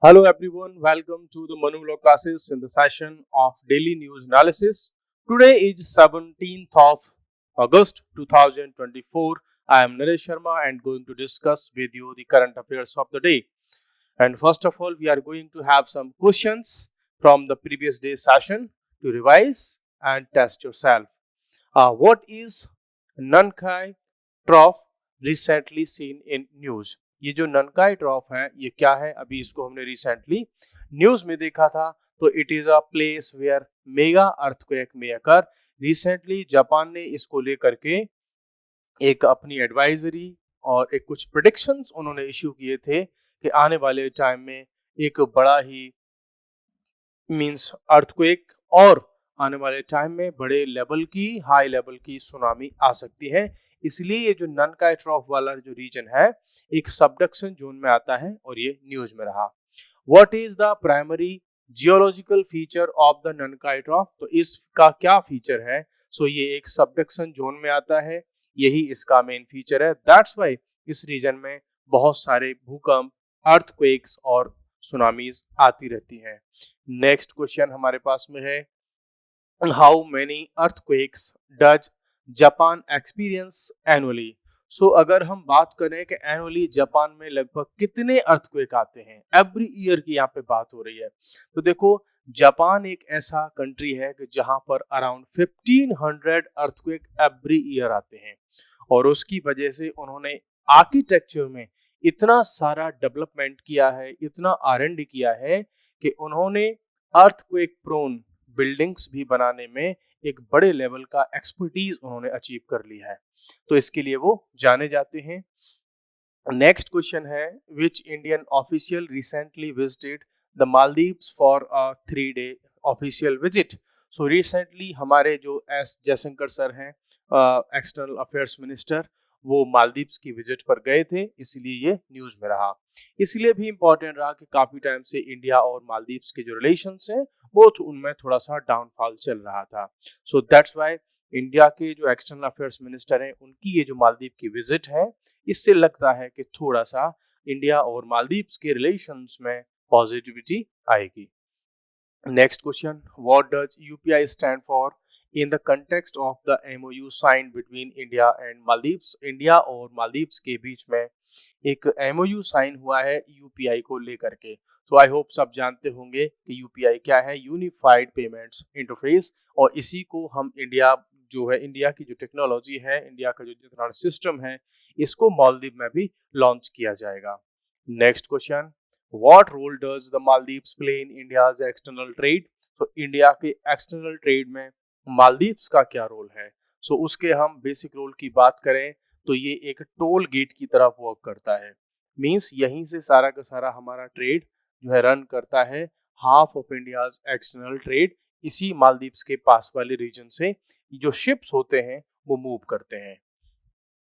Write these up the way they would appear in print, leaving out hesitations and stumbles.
Hello everyone, welcome to the Manu Vlog classes in the session of daily news analysis. Today is 17th of August 2024. I am Naresh Sharma and going to discuss with you the current affairs of the day. And first of all, we are going to have some questions from the previous day's session to revise and test yourself. What is Nankai Trough recently seen in news? ये जो ननकाई ट्रॉफ है ये क्या है? अभी इसको हमने recently news में देखा था। तो it is a place where mega earthquake may occur. Recently Japan ने इसको लेकर के एक अपनी एडवाइजरी और एक कुछ प्रेडिक्शंस उन्होंने इश्यू किए थे कि आने वाले टाइम में एक बड़ा ही मींस अर्थक्वेक और आने वाले टाइम में बड़े लेवल की हाई लेवल की सुनामी आ सकती है। इसलिए ये जो ननकाई ट्रॉफ वाला जो रीजन है एक सबडक्शन जोन में आता है और ये न्यूज में रहा। What is the primary geological feature of the Nankai trough? तो इसका क्या फीचर है? सो ये एक सबडक्शन जोन में आता है, यही इसका मेन फीचर है। दैट्स वाई इस रीजन में बहुत सारे भूकंप, अर्थक्वेक्स और सुनामीज आती रहती हैं। नेक्स्ट क्वेश्चन हमारे पास में है, how many earthquakes does Japan experience annually? So अगर हम बात करें कि एनुअली जापान में लगभग कितने अर्थक्वेक आते हैं, एवरी ईयर की यहाँ पे बात हो रही है। तो देखो, जापान एक ऐसा कंट्री है कि जहां पर अराउंड 1500 अर्थक्वेक एवरी ईयर आते हैं और उसकी वजह से उन्होंने आर्किटेक्चर में इतना सारा डेवलपमेंट किया है, इतना R&D किया है कि उन्होंने अर्थक्वेक प्रोन बिल्डिंग्स भी बनाने में एक बड़े लेवल का एक्सपर्टीज उन्होंने अचीव कर लिया है। तो इसके लिए वो जाने जाते हैं। नेक्स्ट क्वेश्चन है, which Indian official recently visited the Maldives for a 3-day official visit? So recently हमारे जो एस जयशंकर सर हैं, एक्सटर्नल अफेयर्स मिनिस्टर, वो मालदीव्स की विजिट पर गए थे, इसलिए ये न्यूज में रहा। इसलिए भी इम्पोर्टेंट रहा कि काफी टाइम से इंडिया और मालदीव्स के जो रिलेशंस हैं वो उनमें थोड़ा सा डाउनफॉल चल रहा था। सो दैट्स वाई इंडिया के जो एक्सटर्नल अफेयर्स मिनिस्टर हैं उनकी ये जो मालदीव की विजिट है, इससे लगता है कि थोड़ा सा इंडिया और मालदीव्स के रिलेशंस में पॉजिटिविटी आएगी। Next question, what does UPI stand for in the context of the MOU signed between India and Maldives? India और मालदीव्स के बीच में एक MOU साइन हुआ है यूपीआई को लेकर के। तो आई होप सब जानते होंगे कि यूपीआई क्या है, यूनिफाइड पेमेंट्स इंटरफेस, और इसी को हम इंडिया जो है, इंडिया की जो टेक्नोलॉजी है, इंडिया का जो जितना सिस्टम है, इसको मालदीव में भी लॉन्च किया जाएगा। Next question, what role does the Maldives play in India's external trade? तो इंडिया के एक्सटर्नल ट्रेड में मालदीव्स का क्या रोल है? सो उसके हम बेसिक रोल की बात करें तो ये एक टोल गेट की तरह वर्क करता है। मींस यहीं से सारा का सारा हमारा ट्रेड जो है रन करता है। Half of India's external trade इसी मालदीव्स के पास वाले रीजन से जो शिप्स होते हैं वो मूव करते हैं।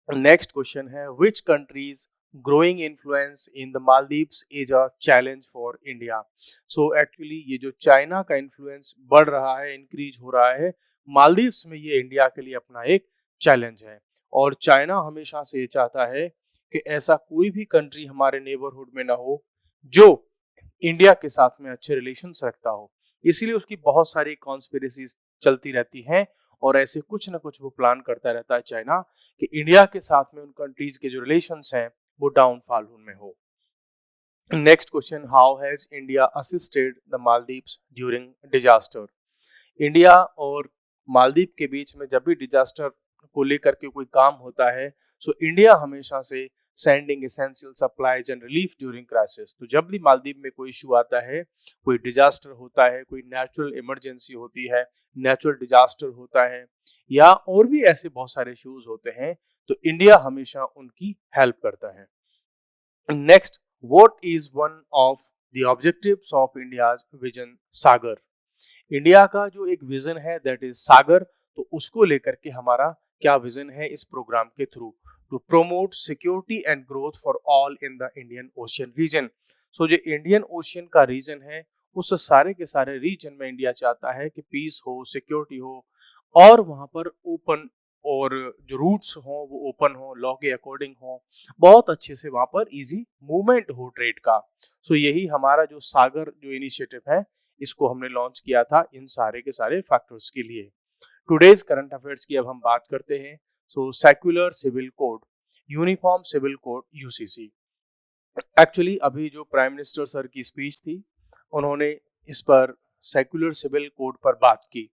नेक्स्ट क्वेश्चन है, which countries growing influence in the Maldives is a challenge for India? So actually ये जो चाइना का इन्फ्लुएंस बढ़ रहा है, इंक्रीज हो रहा है मालदीव्स में, ये इंडिया के लिए अपना एक चैलेंज है। और चाइना हमेशा से ये चाहता है कि ऐसा कोई भी कंट्री हमारे नेबरहुड में ना हो जो इंडिया के साथ में अच्छे रिलेशंस रखता हो। इसीलिए उसकी बहुत सारी कॉन्स्पिरेसीज चलती रहती हैं और ऐसे कुछ ना कुछ वो प्लान करता रहता है चाइना कि इंडिया के साथ में उन कंट्रीज के जो रिलेशंस हैं वो डाउनफॉल उनमें हो। Next question, how has India assisted the Maldives during disaster? India और मालदीव के बीच में जब भी डिजास्टर को लेकर के कोई काम होता है, सो इंडिया हमेशा से sending essential supplies and relief during crisis. तो जब भी मालदीव में कोई इशू आता है, कोई डिजास्टर होता है, कोई नेचुरल इमरजेंसी होती है, नेचुरल डिजास्टर होता है, या और भी ऐसे बहुत सारे इश्यूज होते हैं, तो इंडिया हमेशा उनकी हेल्प करता है। Next, what is one of the objectives of India's vision Sagar? India का जो एक विजन है दैट इज सागर, तो उसको लेकर के हमारा क्या विजन है इस प्रोग्राम के थ्रू? To promote security and growth for all in the Indian Ocean region. So जो इंडियन ओशियन का रीजन है, उस सारे के सारे रीजन में इंडिया चाहता है कि पीस हो, सिक्योरिटी हो, और वहां पर ओपन और जो रूट्स हों वो ओपन हो, लॉ के अकॉर्डिंग हो, बहुत अच्छे से वहां पर इजी मूवमेंट हो ट्रेड का। सो यही हमारा जो सागर जो इनिशिएटिव है इसको हमने लॉन्च किया था इन सारे के सारे फैक्टर्स के लिए। टुडेज करंट अफेयर्स की अब हम बात करते हैं। So secular civil code, uniform civil code UCC. Actually अभी जो प्राइम मिनिस्टर सर की स्पीच थी उन्होंने इस पर सेक्युलर सिविल कोड पर बात की।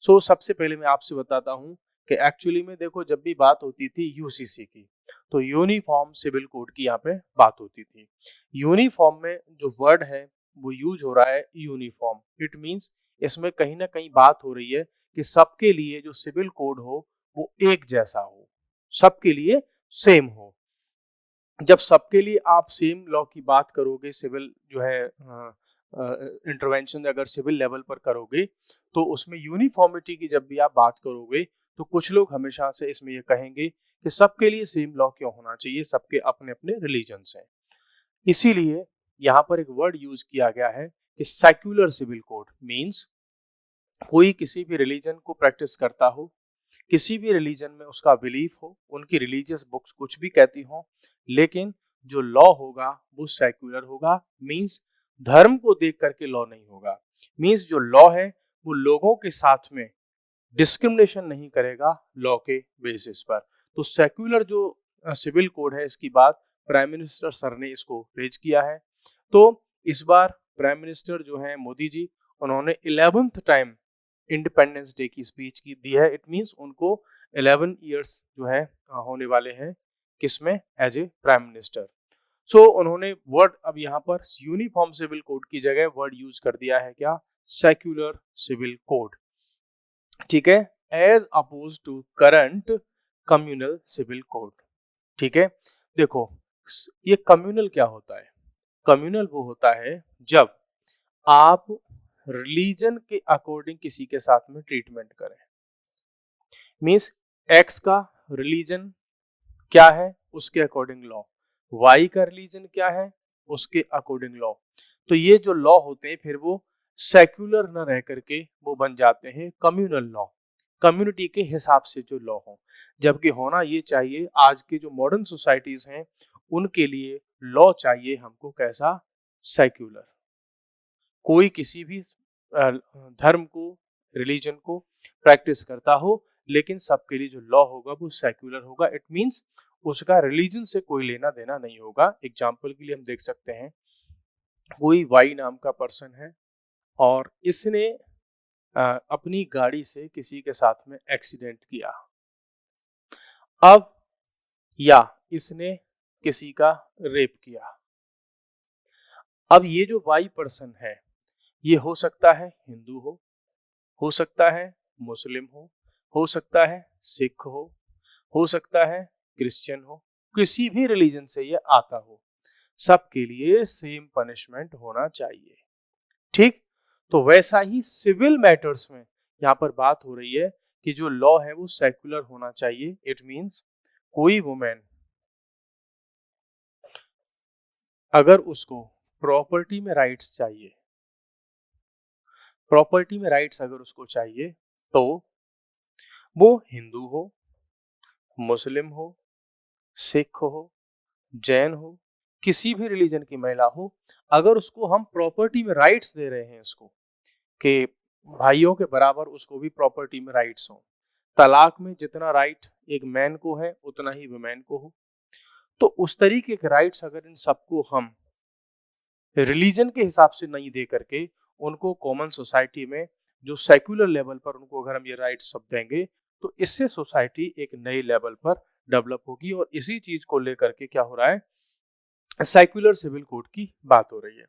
सो सबसे पहले मैं आपसे बताता हूँ कि एक्चुअली में देखो जब भी बात होती थी यूसीसी की तो यूनिफॉर्म सिविल कोड की यहाँ पे बात होती थी। यूनिफॉर्म में जो वर्ड है वो यूज हो रहा है यूनिफॉर्म। इट मींस इसमें कहीं ना कहीं बात हो रही है कि सबके लिए जो सिविल कोड हो वो एक जैसा हो, सबके लिए सेम हो। जब सबके लिए आप सेम लॉ की बात करोगे, सिविल जो है इंटरवेंशन अगर सिविल लेवल पर करोगे तो उसमें यूनिफॉर्मिटी की जब भी आप बात करोगे तो कुछ लोग हमेशा से इसमें ये कहेंगे कि सबके लिए सेम लॉ क्यों होना चाहिए, सबके अपने अपने रिलीजन्स हैं। इसीलिए यहाँ पर एक वर्ड यूज किया गया है कि सेक्युलर सिविल कोड मीन्स कोई किसी भी रिलीजन को प्रैक्टिस करता हो, किसी भी रिलीजन में उसका बिलीफ हो, उनकी रिलीजियस बुक्स कुछ भी कहती हो, लेकिन जो लॉ होगा वो सेक्युलर होगा। मींस धर्म को देख करके लॉ नहीं होगा। मींस जो लॉ है वो लोगों के साथ में डिस्क्रिमिनेशन नहीं करेगा लॉ के बेसिस पर। तो सेक्युलर जो सिविल कोड है इसकी बात प्राइम मिनिस्टर सर ने इसको रेज किया है। तो इस बार प्राइम मिनिस्टर जो है मोदी जी, उन्होंने 11th टाइम इंडिपेंडेंस डे की स्पीच की दी है। इट मींस उनको 11 इयर्स जो है होने वाले हैं किसमें, एज ए प्राइम मिनिस्टर। सो उन्होंने वर्ड अब यहाँ पर यूनिफॉर्म सिविल कोड की जगह वर्ड यूज कर दिया है क्या, सेक्युलर सिविल कोड। ठीक है, as oppose to current communal civil code. ठीक है, देखो ये कम्युनल क्या होता है, कम्युनल वो होता है जब आप रिलीजन के अकॉर्डिंग किसी के साथ में ट्रीटमेंट करें। मींस एक्स का रिलीजन क्या है उसके अकॉर्डिंग लॉ, वाई का रिलीजन क्या है उसके अकॉर्डिंग लॉ। तो ये जो लॉ होते हैं फिर वो सेक्युलर न रह करके वो बन जाते हैं कम्युनल लॉ, कम्युनिटी के हिसाब से जो लॉ हो। जबकि होना ये चाहिए आज के जो मॉडर्न सोसाइटीज हैं उनके लिए लॉ चाहिए हमको कैसा, सेक्युलर। कोई किसी भी धर्म को, रिलीजन को प्रैक्टिस करता हो लेकिन सबके लिए जो लॉ होगा वो सेक्युलर होगा। इट मींस उसका रिलीजन से कोई लेना देना नहीं होगा। एग्जाम्पल के लिए हम देख सकते हैं कोई वाई नाम का पर्सन है और इसने अपनी गाड़ी से किसी के साथ में एक्सीडेंट किया, अब या इसने किसी का रेप किया। अब ये जो वाई पर्सन है ये हो सकता है हिंदू हो सकता है मुस्लिम हो सकता है सिख हो सकता है क्रिश्चियन हो, किसी भी रिलीजन से ये आता हो, सबके लिए सेम पनिशमेंट होना चाहिए। ठीक, तो वैसा ही सिविल मैटर्स में यहाँ पर बात हो रही है कि जो लॉ है वो सेक्युलर होना चाहिए। इट मींस कोई वुमेन अगर उसको प्रॉपर्टी में राइट्स चाहिए, प्रॉपर्टी में राइट्स अगर उसको चाहिए तो वो हिंदू हो, मुस्लिम हो, सिख हो, जैन हो, किसी भी रिलीजन की महिला हो, अगर उसको हम प्रॉपर्टी में राइट्स दे रहे हैं इसको कि भाइयों के बराबर उसको भी प्रॉपर्टी में राइट्स हो, तलाक में जितना राइट एक मैन को है उतना ही वुमेन को हो, तो उस तरीके के राइट्स अगर इन सबको हम रिलीजन के हिसाब से नहीं दे करके उनको कॉमन सोसाइटी में जो सेक्युलर लेवल पर उनको अगर हम ये राइट्स सब देंगे तो इससे सोसाइटी एक नए लेवल पर डेवलप होगी। और इसी चीज को लेकर के क्या हो रहा है, सेक्युलर सिविल कोड की बात हो रही है।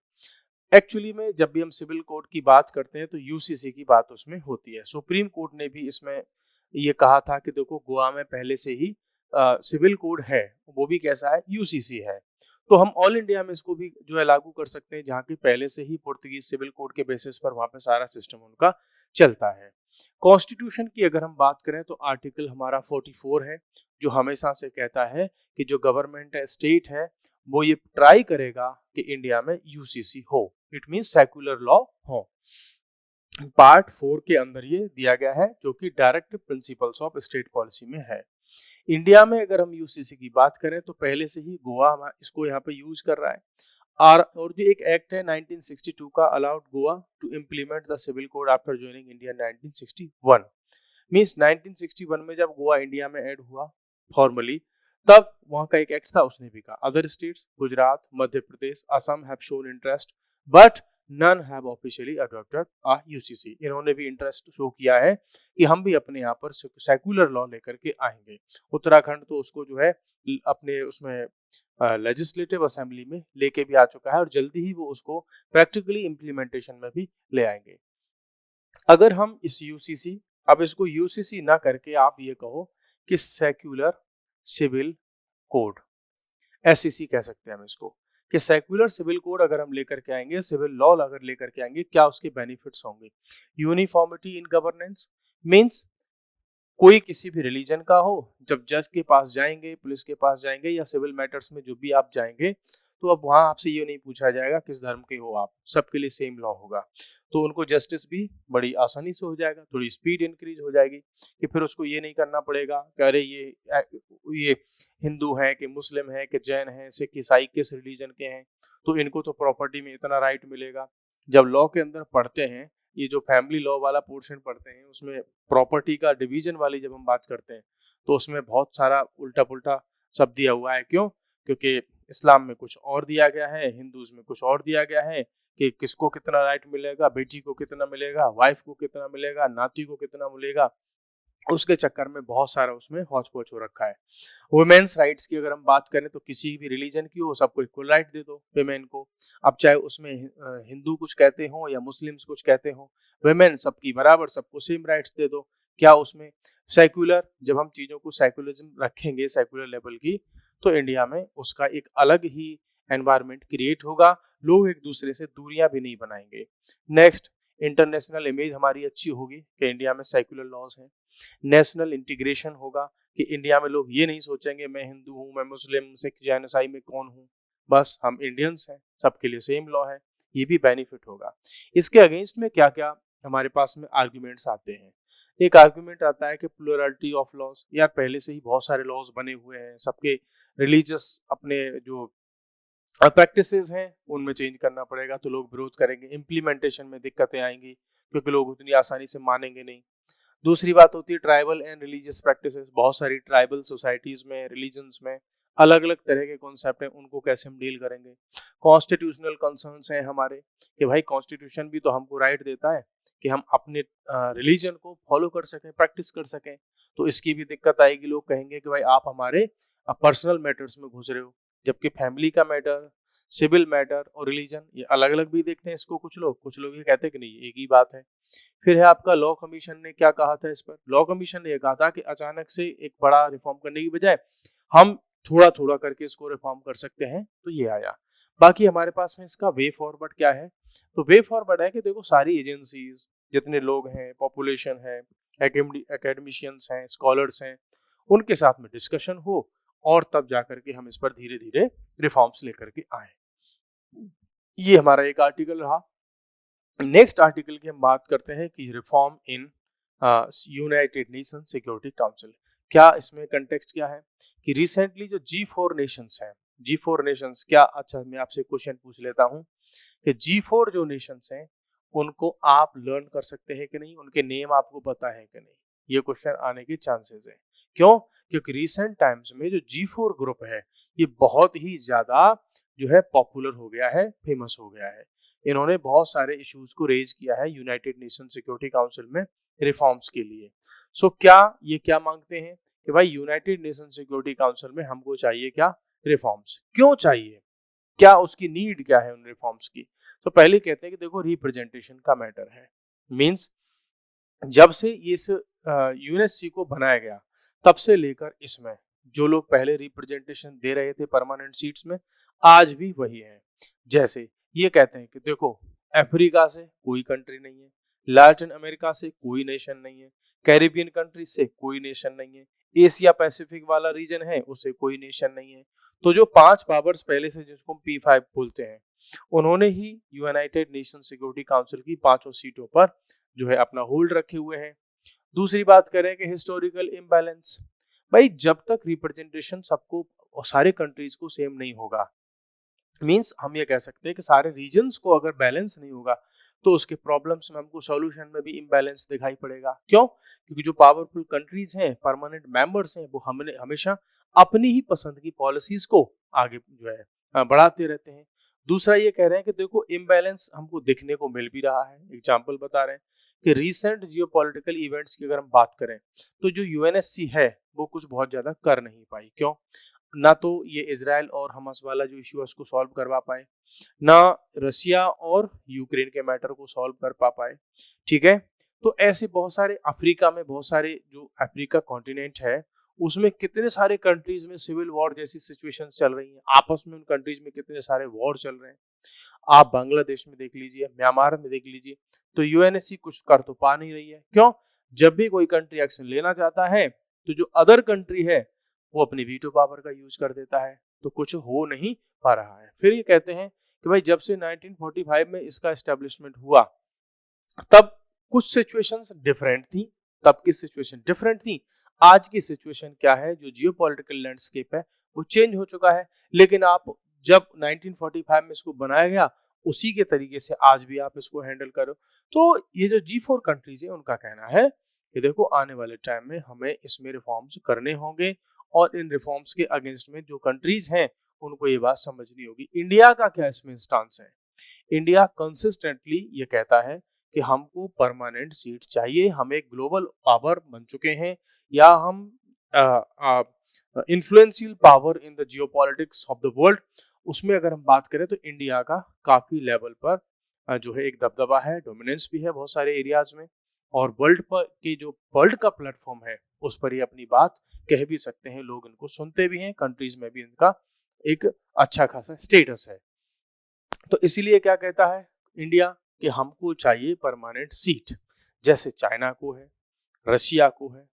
एक्चुअली में जब भी हम सिविल कोड की बात करते हैं तो यूसीसी की बात उसमें होती है। सुप्रीम कोर्ट ने भी इसमें ये कहा था कि देखो गोवा में पहले से ही सिविल कोड है, वो भी कैसा है, यूसीसी है, तो हम ऑल इंडिया में इसको भी जो है लागू कर सकते हैं जहाँ की पहले से ही पुर्तगीज सिविल कोड के बेसिस पर वहाँ पे सारा सिस्टम उनका चलता है। कॉन्स्टिट्यूशन की अगर हम बात करें तो आर्टिकल हमारा 44 है जो हमेशा से कहता है कि जो गवर्नमेंट है, स्टेट है, वो ये ट्राई करेगा कि इंडिया में यूसीसी हो। इट मींस सेक्युलर लॉ हो। पार्ट 4 के अंदर ये दिया गया है, जो कि direct principles of state policy में है। इंडिया में अगर हम यूसीसी की बात करें तो पहले से ही गोवा इसको यहाँ पे यूज कर रहा है। और जो एक एक्ट है 1962 का, allowed Goa to implement the civil code after joining India 1961। Means 1961 में जब गोवा इंडिया में ऐड हुआ फॉर्मली, तब वहां का एक एक्ट था, उसने भी कहा other states Gujarat, Madhya Pradesh, Assam have shown interest but none have officially adopted a UCC. इन्होंने भी इंटरेस्ट शो किया है कि हम भी अपने यहाँ पर सेक्युलर लॉ लेकर के आएंगे। उत्तराखंड तो उसको जो है अपने उसमें लेजिस्लेटिव असेंबली में लेके भी आ चुका है और जल्दी ही वो उसको प्रैक्टिकली इम्प्लीमेंटेशन में भी ले आएंगे। अगर हम इस यूसीसी, अब इसको यूसीसी ना करके आप ये कहो कि सेक्युलर सिविल कोड, एससीसी कह सकते हैं हम इसको, कि सेक्युलर सिविल कोड अगर हम लेकर के आएंगे, सिविल लॉ अगर लेकर के आएंगे, क्या उसके बेनिफिट्स होंगे? यूनिफॉर्मिटी इन गवर्नेंस, मींस कोई किसी भी रिलीजन का हो, जब जज के पास जाएंगे, पुलिस के पास जाएंगे या सिविल मैटर्स में जो भी आप जाएंगे, तो अब वहां आपसे ये नहीं पूछा जाएगा किस धर्म के हो आप, सबके लिए सेम लॉ होगा। तो उनको जस्टिस भी बड़ी आसानी से हो जाएगा, थोड़ी स्पीड इंक्रीज हो जाएगी कि फिर उसको ये नहीं करना पड़ेगा कि अरे ये हिंदू है कि मुस्लिम है कि जैन है, सिख ईसाई किस रिलीजन के हैं, तो इनको तो प्रॉपर्टी में इतना राइट मिलेगा। जब लॉ के अंदर पढ़ते हैं, ये जो फैमिली लॉ वाला पोर्शन पढ़ते हैं, उसमें प्रॉपर्टी का डिवीजन वाली जब हम बात करते हैं, तो उसमें बहुत सारा उल्टा पुल्टा सब दिया हुआ है। क्यों? क्योंकि इस्लाम में कुछ और दिया गया है, हिंदूज में कुछ और दिया गया है कि किसको कितना राइट मिलेगा, बेटी को कितना मिलेगा, वाइफ को कितना मिलेगा, नाती को कितना मिलेगा। उसके चक्कर में बहुत सारा उसमें हौच पौच हो रखा है। वुमेन्स राइट्स की अगर हम बात करें तो किसी भी रिलीजन की हो, सबको इक्वल राइट दे दो वेमेन को। अब चाहे उसमें हिंदू कुछ कहते हो या मुस्लिम्स कुछ कहते हो, वेमेन सबकी बराबर, सबको सेम राइट्स दे दो। क्या उसमें सेक्युलर, जब हम चीज़ों को सेक्युलरिज्म रखेंगे सेक्युलर लेवल की, तो इंडिया में उसका एक अलग ही एनवायरनमेंट क्रिएट होगा, लोग एक दूसरे से दूरियां भी नहीं बनाएंगे। नेक्स्ट, इंटरनेशनल इमेज हमारी अच्छी होगी कि इंडिया में सेक्युलर लॉज हैं। नेशनल इंटीग्रेशन होगा कि इंडिया में लोग ये नहीं सोचेंगे मैं हिंदू हूँ, मैं मुस्लिम, सिख, जैन, ईसाई में कौन हूँ, बस हम इंडियंस हैं, सबके लिए सेम लॉ है। ये भी बेनिफिट होगा। इसके अगेंस्ट में क्या क्या हमारे पास में आर्ग्यूमेंट्स आते हैं? एक आर्ग्यूमेंट आता है कि प्लुरलिटी ऑफ लॉज। यार पहले से ही बहुत सारे लॉज बने हुए हैं, सबके रिलीजियस अपने जो प्रैक्टिसेस हैं उनमें चेंज करना पड़ेगा, तो लोग विरोध करेंगे, इम्प्लीमेंटेशन में दिक्कतें आएंगी क्योंकि लोग उतनी आसानी से मानेंगे नहीं। दूसरी बात होती है ट्राइबल एंड रिलीजियस प्रैक्टिसेस। बहुत सारी ट्राइबल सोसाइटीज में, रिलीजन्स में अलग अलग तरह के कॉन्सेप्ट हैं, उनको कैसे हम डील करेंगे। कॉन्स्टिट्यूशनल कंसर्न्स हैं हमारे कि भाई कॉन्स्टिट्यूशन भी तो हमको राइट देता है कि हम अपने रिलीजन को फॉलो कर सकें, प्रैक्टिस कर सकें। तो इसकी भी दिक्कत आएगी, लोग कहेंगे कि भाई आप हमारे पर्सनल मैटर्स में घुस रहे हो, जबकि फैमिली का मैटर, सिविल मैटर और रिलीजन ये अलग अलग भी देखते हैं इसको कुछ लोग ये कहते हैं कि नहीं एक ही बात है। फिर है आपका लॉ कमीशन ने क्या कहा था इस पर? लॉ कमीशन ने यह कहा था कि अचानक से एक बड़ा रिफॉर्म करने की बजाय हम थोड़ा थोड़ा करके इसको रिफॉर्म कर सकते हैं, तो ये आया। बाकी हमारे पास में इसका वे फॉरवर्ड क्या है? तो वे फॉरवर्ड है कि देखो सारी एजेंसीज, जितने लोग हैं, पॉपुलेशन है, एकेडमिशियंस हैं, स्कॉलर्स हैं, उनके साथ में डिस्कशन हो और तब जाकर के हम इस पर धीरे धीरे रिफॉर्म्स लेकर के आए। ये हमारा एक आर्टिकल रहा। नेक्स्ट आर्टिकल की हम बात करते हैं कि reform in United nation security council. क्या इसमें कंटेक्स्ट क्या है कि रिसेंटली जो G4 नेशंस हैं, G4 नेशंस क्या, अच्छा मैं आपसे क्वेश्चन पूछ लेता हूं कि G4 जो नेशंस हैं उनको आप लर्न कर सकते हैं कि नहीं, उनके नेम आपको पता है कि नहीं? ये क्वेश्चन आने के चांसेस है। क्यों? क्योंकि रिसेंट टाइम्स में जो G4 ग्रुप है ये बहुत ही ज्यादा जो है पॉपुलर हो गया है, फेमस हो गया है। इन्होंने बहुत सारे इश्यूज को रेज किया है यूनाइटेड नेशन सिक्योरिटी काउंसिल में रिफॉर्म्स के लिए। सो क्या मांगते हैं कि भाई यूनाइटेड नेशन सिक्योरिटी काउंसिल में हमको चाहिए क्या? रिफॉर्म्स। क्यों चाहिए, क्या उसकी नीड क्या है उन रिफॉर्म्स की? तो पहले कहते हैं कि देखो रिप्रेजेंटेशन का मैटर है। मींस जब से इस यूएनएससी को बनाया गया तब से लेकर इसमें जो लोग पहले रिप्रेजेंटेशन दे रहे थे परमानेंट सीट्स में, आज भी वही है। जैसे ये कहते हैं कि देखो अफ्रीका से कोई कंट्री नहीं है, लैटिन अमेरिका से कोई नेशन नहीं है, कैरिबियन कंट्री से कोई नेशन नहीं है, एशिया पैसिफिक वाला रीजन है उसे कोई नेशन नहीं है। तो जो 5 पावर्स पहले से जिसको P5 बोलते हैं, उन्होंने ही यूनाइटेड नेशन सिक्योरिटी काउंसिल की 5 सीटों पर जो है अपना होल्ड रखे हुए हैं। दूसरी बात करें कि हिस्टोरिकल इम्बैलेंस, भाई जब तक रिप्रेजेंटेशन सबको सारे कंट्रीज को सेम नहीं होगा, मींस हम ये कह सकते हैं कि सारे रीजन्स को अगर बैलेंस नहीं होगा तो उसके प्रॉब्लम्स में हमको सॉल्यूशन में भी इम्बैलेंस दिखाई पड़ेगा। क्यों? क्योंकि जो पावरफुल कंट्रीज हैं, परमानेंट मेंबर्स हैं, वो हमने हमेशा अपनी ही पसंद की पॉलिसीज को आगे जो है बढ़ाते रहते हैं। दूसरा ये कह रहे हैं कि देखो इम्बैलेंस हमको दिखने को मिल भी रहा है। एग्जाम्पल बता रहे हैं कि रिसेंट जियोपॉलिटिकल इवेंट्स की अगर हम बात करें तो जो यूएनएससी है वो कुछ बहुत ज्यादा कर नहीं पाई। क्यों? ना तो ये इजराइल और हमास वाला जो इश्यू है उसको सॉल्व करवा पाए, ना रसिया और यूक्रेन के मैटर को सॉल्व कर पाए। ठीक है, तो ऐसे बहुत सारे अफ्रीका में, बहुत सारे जो अफ्रीका कॉन्टिनेंट है उसमें कितने सारे कंट्रीज में सिविल वॉर जैसी सिचुएशन चल रही हैं, आपस में उन कंट्रीज में कितने सारे वॉर चल रहे हैं। आप बांग्लादेश में देख लीजिए, म्यांमार में देख लीजिए, तो यूएनएससी कुछ कर तो पा नहीं रही है। क्यों? जब भी कोई कंट्री एक्शन लेना चाहता है तो जो अदर कंट्री है वो अपनी वीटो पावर का यूज कर देता है, तो कुछ हो नहीं पा रहा है। फिर ये कहते हैं कि भाई जब से 1945 में इसका एस्टेब्लिशमेंट हुआ तब कुछ सिचुएशंस डिफरेंट थी, तब की सिचुएशन डिफरेंट थी। आज की सिचुएशन क्या है, जो जियोपॉलिटिकल लैंडस्केप है वो चेंज हो चुका है। लेकिन आप जब 1945 में इसको बनाया गया उसी के तरीके से आज भी आप इसको हैंडल करो। तो ये जो G4 कंट्रीज है उनका कहना है कि देखो आने वाले टाइम में हमें इसमें रिफॉर्म्स करने होंगे और इन रिफॉर्म्स के अगेंस्ट में जो कंट्रीज हैं उनको ये बात समझनी होगी। इंडिया का क्या इसमें स्टांस है? इंडिया कंसिस्टेंटली ये कहता है कि हमको परमानेंट सीट चाहिए, हम एक ग्लोबल पावर बन चुके हैं, या हम influential power in the geopolitics of the world. उसमें अगर हम बात करें तो इंडिया का काफी लेवल पर जो है एक दबदबा है, डोमिनेंस भी है बहुत सारे एरियाज में, और वर्ल्ड पर की जो वर्ल्ड का प्लेटफॉर्म है उस पर ये अपनी बात कह भी सकते हैं, लोग इनको सुनते भी हैं, कंट्रीज में भी इनका एक अच्छा खासा स्टेटस है। तो इसीलिए क्या कहता है इंडिया कि हमको चाहिए परमानेंट सीट, जैसे चाइना को है, रशिया को है,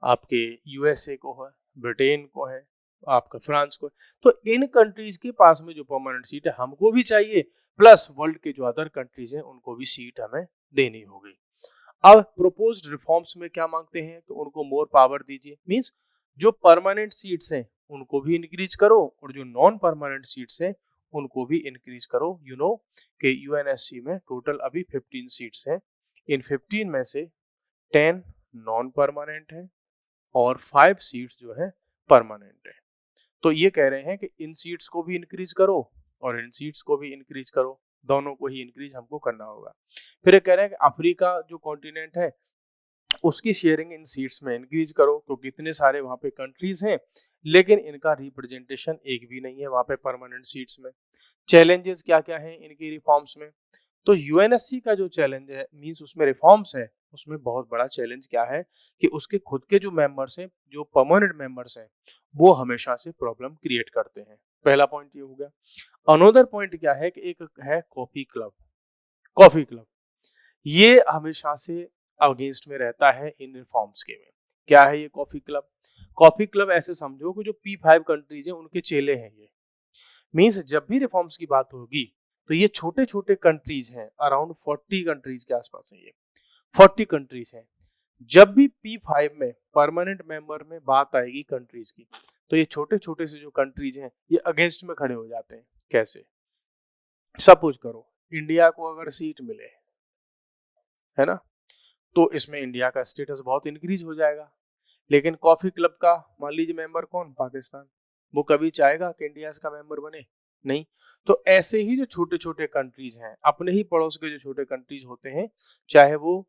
आपके यूएसए को है, ब्रिटेन को है, आपका फ्रांस को है। तो इन कंट्रीज के पास में जो परमानेंट सीट है हमको भी चाहिए, प्लस वर्ल्ड के जो अदर कंट्रीज हैं उनको भी सीट हमें देनी होगी। अब प्रोपोज्ड रिफॉर्म्स में क्या मांगते हैं कि उनको मोर पावर दीजिए, मींस जो परमानेंट सीट्स हैं उनको भी इंक्रीज करो और जो नॉन परमानेंट सीट्स हैं उनको भी इंक्रीज करो। यू नो कि यूएनएससी में टोटल अभी 15 सीट्स हैं, इन 15 में से 10 नॉन परमानेंट है और 5 सीट्स जो है परमानेंट है। तो ये कह रहे हैं कि इन सीट्स को भी इंक्रीज करो और इन सीट्स को भी इंक्रीज करो, दोनों को ही इंक्रीज हमको करना होगा। फिर ये कह रहे हैं कि अफ्रीका जो कॉन्टिनेंट है उसकी शेयरिंग इन सीट्स में इंक्रीज करो, क्योंकि इतने सारे वहां पे कंट्रीज हैं लेकिन इनका रिप्रेजेंटेशन एक भी नहीं है वहां पे परमानेंट सीट्स में। चैलेंजेस क्या क्या हैं इनकी रिफॉर्म्स में? तो यूएनएससी का जो चैलेंज है, मींस उसमें रिफॉर्म्स है, उसमें बहुत बड़ा चैलेंज क्या है कि उसके खुद के जो मेंबर्स हैं, जो परमानेंट मेंबर्स हैं, वो हमेशा से प्रॉब्लम क्रिएट करते हैं। पहला पॉइंट ये हो गया। अनदर पॉइंट क्या है कि एक है कॉफी क्लब। कॉफी क्लब ये हमेशा से अगेंस्ट में रहता है इन रिफॉर्म्स के में। क्या है ये कॉफी क्लब? कॉफी क्लब ऐसे समझो कि जो P5 कंट्रीज हैं उनके चेले हैं ये। मींस जब भी रिफॉर्म्स की बात होगी तो ये छोटे छोटे कंट्रीज हैं, अराउंड 40 कंट्रीज के आसपास है ये, 40 कंट्रीज हैं। जब भी P5 में परमानेंट मेंबर में बात आएगी कंट्रीज की तो ये छोटे छोटे से जो कंट्रीज हैं ये अगेंस्ट में खड़े हो जाते हैं। कैसे? सपोज करो इंडिया को अगर सीट मिले, है ना, तो इसमें इंडिया का स्टेटस बहुत इंक्रीज हो जाएगा। लेकिन कॉफी क्लब का मान लीजिए मेंबर कौन? पाकिस्तान। वो कभी चाहेगा कि इंडिया इसका मेंबर बने? नहीं। तो ऐसे ही जो छोटे छोटे कंट्रीज हैं, अपने ही पड़ोस के जो छोटे कंट्रीज होते हैं, चाहे वो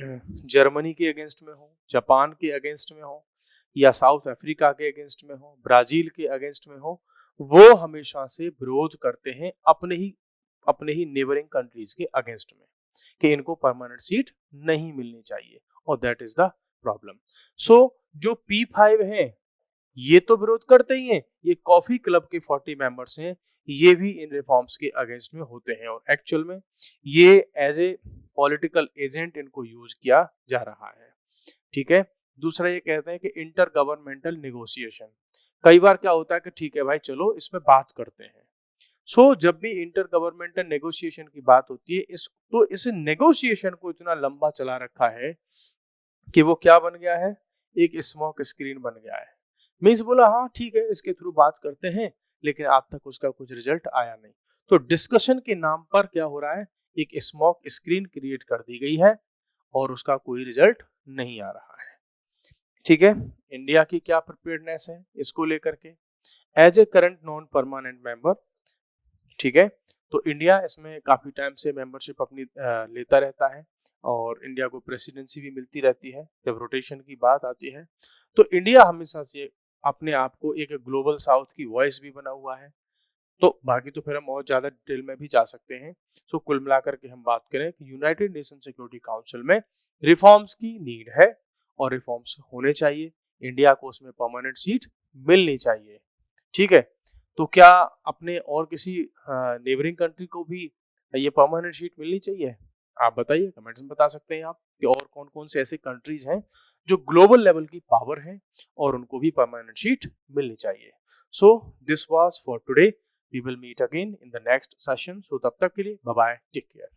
जर्मनी के अगेंस्ट में हो, जापान के अगेंस्ट में हो, या साउथ अफ्रीका के अगेंस्ट में हो, ब्राजील के अगेंस्ट में हो, वो हमेशा से विरोध करते हैं अपने ही नेबरिंग कंट्रीज के अगेंस्ट में कि इनको परमानेंट सीट नहीं मिलनी चाहिए, और दैट इज द प्रॉब्लम। सो जो P5 हैं ये तो विरोध करते ही हैं, ये कॉफी क्लब के 40 मेंबर्स हैं, ये भी इन रिफॉर्म्स के अगेंस्ट में होते हैं, और एक्चुअल में ये एज ए पॉलिटिकल एजेंट इनको यूज किया जा रहा है। ठीक है। दूसरा ये कहते हैं कि इंटर गवर्नमेंटल निगोशिएशन। कई बार क्या होता है कि ठीक है भाई चलो इस पे बात करते हैं, सो जब भी इंटर गवर्नमेंटल नेगोशिएशन की बात होती है इस नेगोशिएशन को इतना लंबा चला रखा है कि वो क्या बन गया है, एक स्मोक स्क्रीन बन गया है। मीन्स बोला हाँ ठीक है इसके थ्रू बात करते हैं, लेकिन आज तक उसका कुछ रिजल्ट आया नहीं। तो डिस्कशन के नाम पर क्या हो रहा है, एक स्मोक स्क्रीन क्रिएट कर दी गई है और उसका कोई रिजल्ट नहीं आ रहा है। ठीक है, इंडिया की क्या प्रिपेयर्डनेस है इसको लेकर के as a current non permanent member. ठीक है, तो इंडिया इसमें काफी टाइम से मेंबरशिप अपनी लेता रहता है और इंडिया को प्रेसिडेंसी भी मिलती रहती है जब रोटेशन की बात आती है। तो इंडिया हमेशा से अपने आप को एक ग्लोबल साउथ की वॉइस भी बना हुआ है। तो बाकी तो फिर हम और ज्यादा डिटेल में भी जा सकते हैं। सो कुल मिलाकर के हम बात करें कि यूनाइटेड नेशन सिक्योरिटी काउंसिल में रिफॉर्म्स की नीड है और रिफॉर्म्स होने चाहिए। इंडिया को उसमें परमानेंट सीट मिलनी चाहिए। ठीक है, तो क्या अपने और किसी नेबरिंग कंट्री को भी ये परमानेंट सीट मिलनी चाहिए? आप बताइए, कमेंट्स में बता सकते हैं आप कि और कौन कौन से ऐसे कंट्रीज हैं जो ग्लोबल लेवल की पावर हैं और उनको भी परमानेंट सीट मिलनी चाहिए। So this was for today, we will meet again in the next session. So तब तक के लिए बाय बाय, टेक केयर।